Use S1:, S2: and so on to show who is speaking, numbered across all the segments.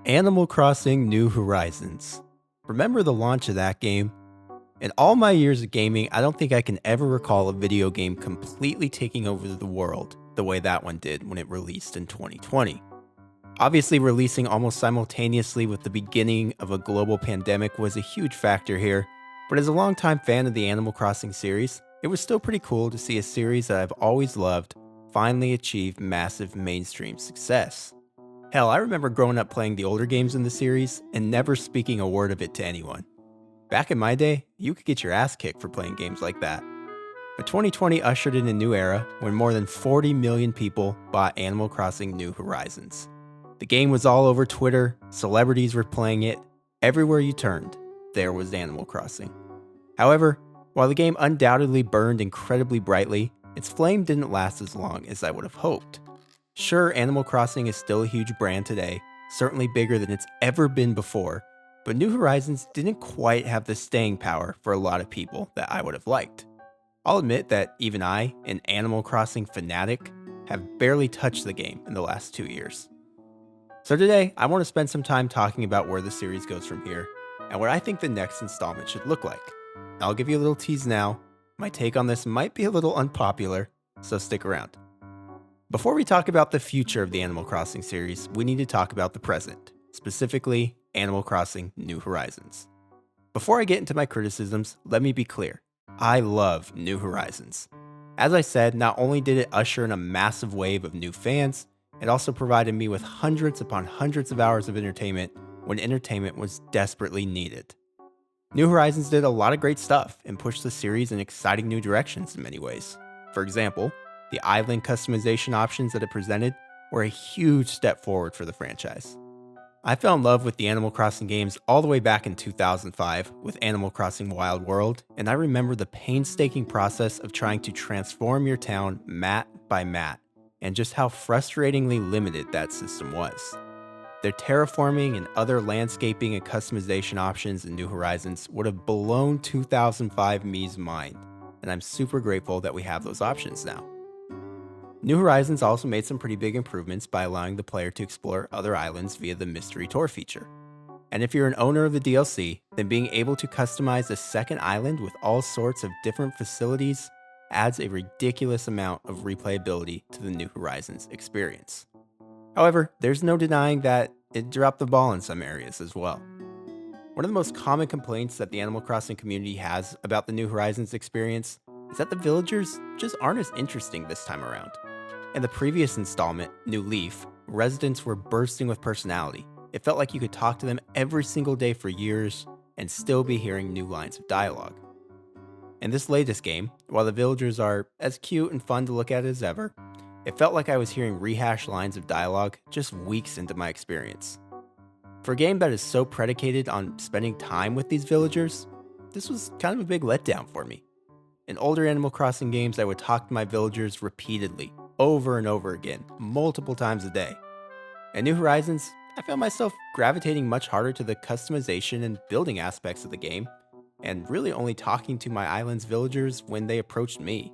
S1: Animal Crossing New Horizons. Remember the launch of that game? In all my years of gaming, I don't think I can ever recall a video game completely taking over the world the way that one did when it released in 2020. Obviously, releasing almost simultaneously with the beginning of a global pandemic was a huge factor here, but as a longtime fan of the Animal Crossing series, it was still pretty cool to see a series that I've always loved finally achieve massive mainstream success. Hell, I remember growing up playing the older games in the series and never speaking a word of it to anyone. Back in my day, you could get your ass kicked for playing games like that. But 2020 ushered in a new era when more than 40 million people bought Animal Crossing New Horizons. The game was all over Twitter, celebrities were playing it, everywhere you turned, there was Animal Crossing. However, while the game undoubtedly burned incredibly brightly, its flame didn't last as long as I would have hoped. Sure, Animal Crossing is still a huge brand today, certainly bigger than it's ever been before, but New Horizons didn't quite have the staying power for a lot of people that I would have liked. I'll admit that even I, an Animal Crossing fanatic, have barely touched the game in the last 2 years. So today, I want to spend some time talking about where the series goes from here, and what I think the next installment should look like. I'll give you a little tease now. My take on this might be a little unpopular, so stick around. Before we talk about the future of the Animal Crossing series, we need to talk about the present, specifically Animal Crossing New Horizons. Before I get into my criticisms, let me be clear. I love New Horizons. As I said, not only did it usher in a massive wave of new fans, it also provided me with hundreds upon hundreds of hours of entertainment when entertainment was desperately needed. New Horizons did a lot of great stuff and pushed the series in exciting new directions in many ways. For example, the island customization options that it presented were a huge step forward for the franchise. I fell in love with the Animal Crossing games all the way back in 2005 with Animal Crossing Wild World, and I remember the painstaking process of trying to transform your town mat by mat, and just how frustratingly limited that system was. Their terraforming and other landscaping and customization options in New Horizons would have blown 2005 me's mind, and I'm super grateful that we have those options now. New Horizons also made some pretty big improvements by allowing the player to explore other islands via the Mystery Tour feature. And if you're an owner of the DLC, then being able to customize a second island with all sorts of different facilities adds a ridiculous amount of replayability to the New Horizons experience. However, there's no denying that it dropped the ball in some areas as well. One of the most common complaints that the Animal Crossing community has about the New Horizons experience is that the villagers just aren't as interesting this time around. In the previous installment, New Leaf, residents were bursting with personality. It felt like you could talk to them every single day for years and still be hearing new lines of dialogue. In this latest game, while the villagers are as cute and fun to look at as ever, it felt like I was hearing rehashed lines of dialogue just weeks into my experience. For a game that is so predicated on spending time with these villagers, this was kind of a big letdown for me. In older Animal Crossing games, I would talk to my villagers repeatedly, over and over again, multiple times a day. In New Horizons, I found myself gravitating much harder to the customization and building aspects of the game, and really only talking to my island's villagers when they approached me.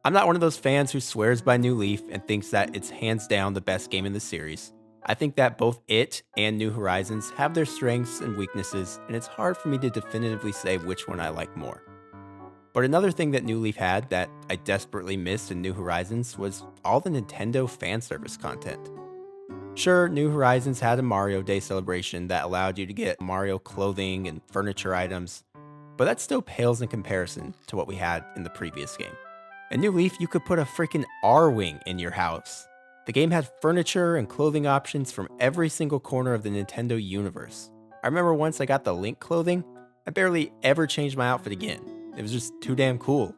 S1: I'm not one of those fans who swears by New Leaf and thinks that it's hands down the best game in the series. I think that both it and New Horizons have their strengths and weaknesses, and it's hard for me to definitively say which one I like more. But another thing that New Leaf had that I desperately missed in New Horizons was all the Nintendo fan service content. Sure, New Horizons had a Mario Day celebration that allowed you to get Mario clothing and furniture items, but that still pales in comparison to what we had in the previous game. In New Leaf, you could put a freaking R-Wing in your house. The game had furniture and clothing options from every single corner of the Nintendo universe. I remember once I got the Link clothing, I barely ever changed my outfit again. It was just too damn cool.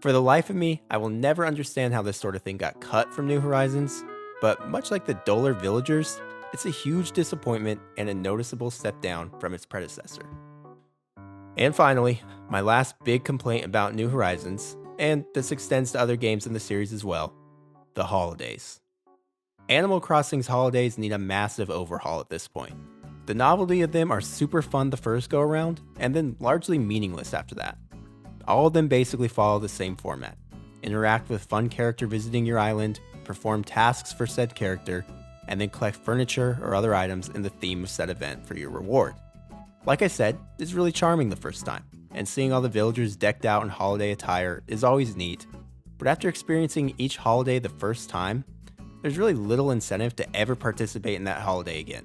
S1: For the life of me, I will never understand how this sort of thing got cut from New Horizons, but much like the duller villagers, it's a huge disappointment and a noticeable step down from its predecessor. And finally, my last big complaint about New Horizons, and this extends to other games in the series as well, the holidays. Animal Crossing's holidays need a massive overhaul at this point. The novelty of them are super fun the first go around, and then largely meaningless after that. All of them basically follow the same format. Interact with fun character visiting your island, perform tasks for said character, and then collect furniture or other items in the theme of said event for your reward. Like I said, it's really charming the first time, and seeing all the villagers decked out in holiday attire is always neat, but after experiencing each holiday the first time, there's really little incentive to ever participate in that holiday again.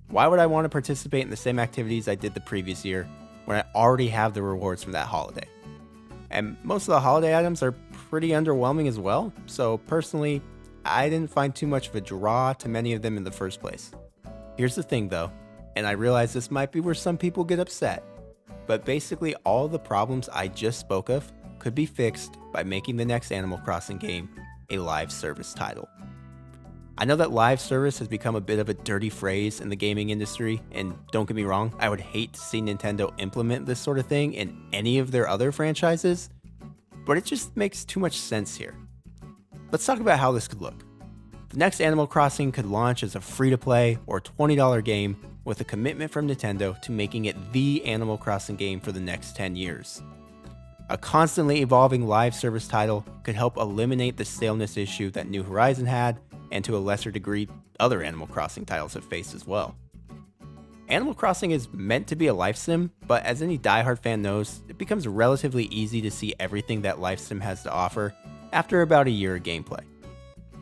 S1: Why would I want to participate in the same activities I did the previous year when I already have the rewards from that holiday? And most of the holiday items are pretty underwhelming as well, so personally, I didn't find too much of a draw to many of them in the first place. Here's the thing though, and I realize this might be where some people get upset, but basically all the problems I just spoke of could be fixed by making the next Animal Crossing game a live service title. I know that live service has become a bit of a dirty phrase in the gaming industry, and don't get me wrong, I would hate to see Nintendo implement this sort of thing in any of their other franchises, but it just makes too much sense here. Let's talk about how this could look. The next Animal Crossing could launch as a free-to-play or $20 game with a commitment from Nintendo to making it the Animal Crossing game for the next 10 years. A constantly evolving live service title could help eliminate the staleness issue that New Horizons had, and to a lesser degree, other Animal Crossing titles have faced as well. Animal Crossing is meant to be a life sim, but as any diehard fan knows, it becomes relatively easy to see everything that life sim has to offer after about a year of gameplay.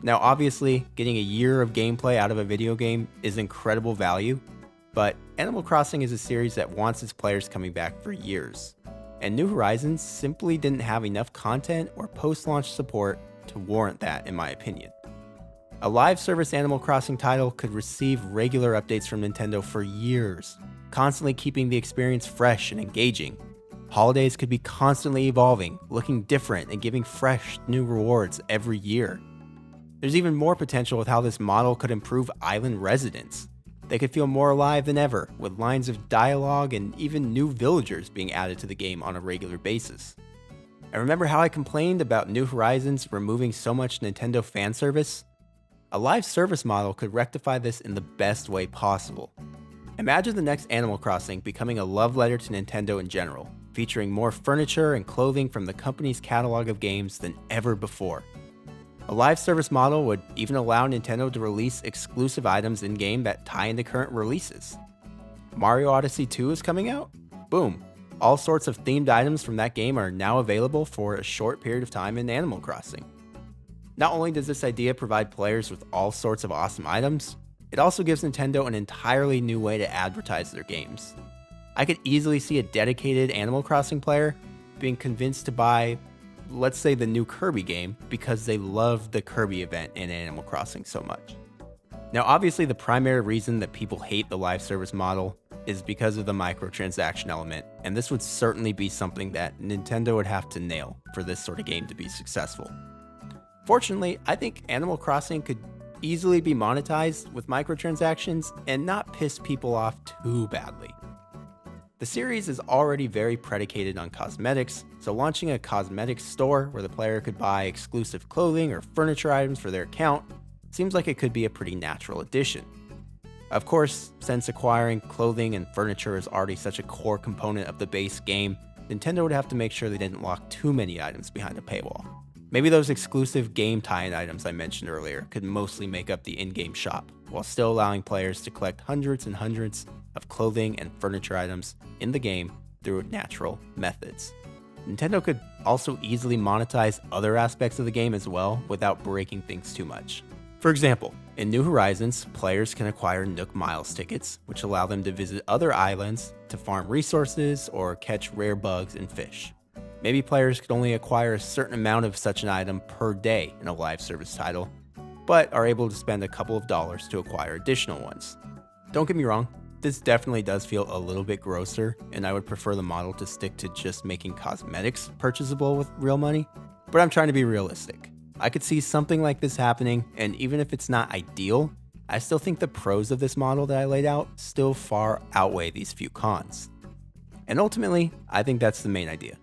S1: Now obviously, getting a year of gameplay out of a video game is incredible value, but Animal Crossing is a series that wants its players coming back for years, and New Horizons simply didn't have enough content or post-launch support to warrant that in my opinion. A live service Animal Crossing title could receive regular updates from Nintendo for years, constantly keeping the experience fresh and engaging. Holidays could be constantly evolving, looking different, and giving fresh, new rewards every year. There's even more potential with how this model could improve island residents. They could feel more alive than ever, with lines of dialogue and even new villagers being added to the game on a regular basis. And remember how I complained about New Horizons removing so much Nintendo fan service? A live service model could rectify this in the best way possible. Imagine the next Animal Crossing becoming a love letter to Nintendo in general, featuring more furniture and clothing from the company's catalog of games than ever before. A live service model would even allow Nintendo to release exclusive items in-game that tie into current releases. Mario Odyssey 2 is coming out? Boom! All sorts of themed items from that game are now available for a short period of time in Animal Crossing. Not only does this idea provide players with all sorts of awesome items, it also gives Nintendo an entirely new way to advertise their games. I could easily see a dedicated Animal Crossing player being convinced to buy, let's say, the new Kirby game because they love the Kirby event in Animal Crossing so much. Now obviously the primary reason that people hate the live service model is because of the microtransaction element, and this would certainly be something that Nintendo would have to nail for this sort of game to be successful. Fortunately, I think Animal Crossing could easily be monetized with microtransactions and not piss people off too badly. The series is already very predicated on cosmetics, so launching a cosmetics store where the player could buy exclusive clothing or furniture items for their account seems like it could be a pretty natural addition. Of course, since acquiring clothing and furniture is already such a core component of the base game, Nintendo would have to make sure they didn't lock too many items behind a paywall. Maybe those exclusive game tie-in items I mentioned earlier could mostly make up the in-game shop, while still allowing players to collect hundreds and hundreds of clothing and furniture items in the game through natural methods. Nintendo could also easily monetize other aspects of the game as well without breaking things too much. For example, in New Horizons, players can acquire Nook Miles tickets, which allow them to visit other islands to farm resources or catch rare bugs and fish. Maybe players could only acquire a certain amount of such an item per day in a live service title, but are able to spend a couple of dollars to acquire additional ones. Don't get me wrong, this definitely does feel a little bit grosser, and I would prefer the model to stick to just making cosmetics purchasable with real money, but I'm trying to be realistic. I could see something like this happening, and even if it's not ideal, I still think the pros of this model that I laid out still far outweigh these few cons. And ultimately, I think that's the main idea.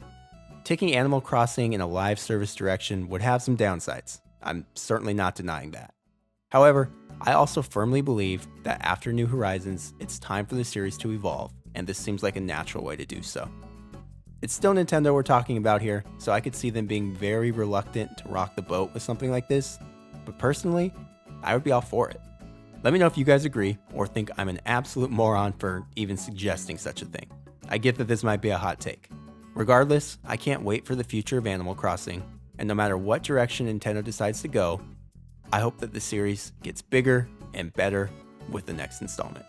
S1: Taking Animal Crossing in a live service direction would have some downsides. I'm certainly not denying that. However, I also firmly believe that after New Horizons, it's time for the series to evolve, and this seems like a natural way to do so. It's still Nintendo we're talking about here, so I could see them being very reluctant to rock the boat with something like this, but personally, I would be all for it. Let me know if you guys agree or think I'm an absolute moron for even suggesting such a thing. I get that this might be a hot take. Regardless, I can't wait for the future of Animal Crossing, and no matter what direction Nintendo decides to go, I hope that the series gets bigger and better with the next installment.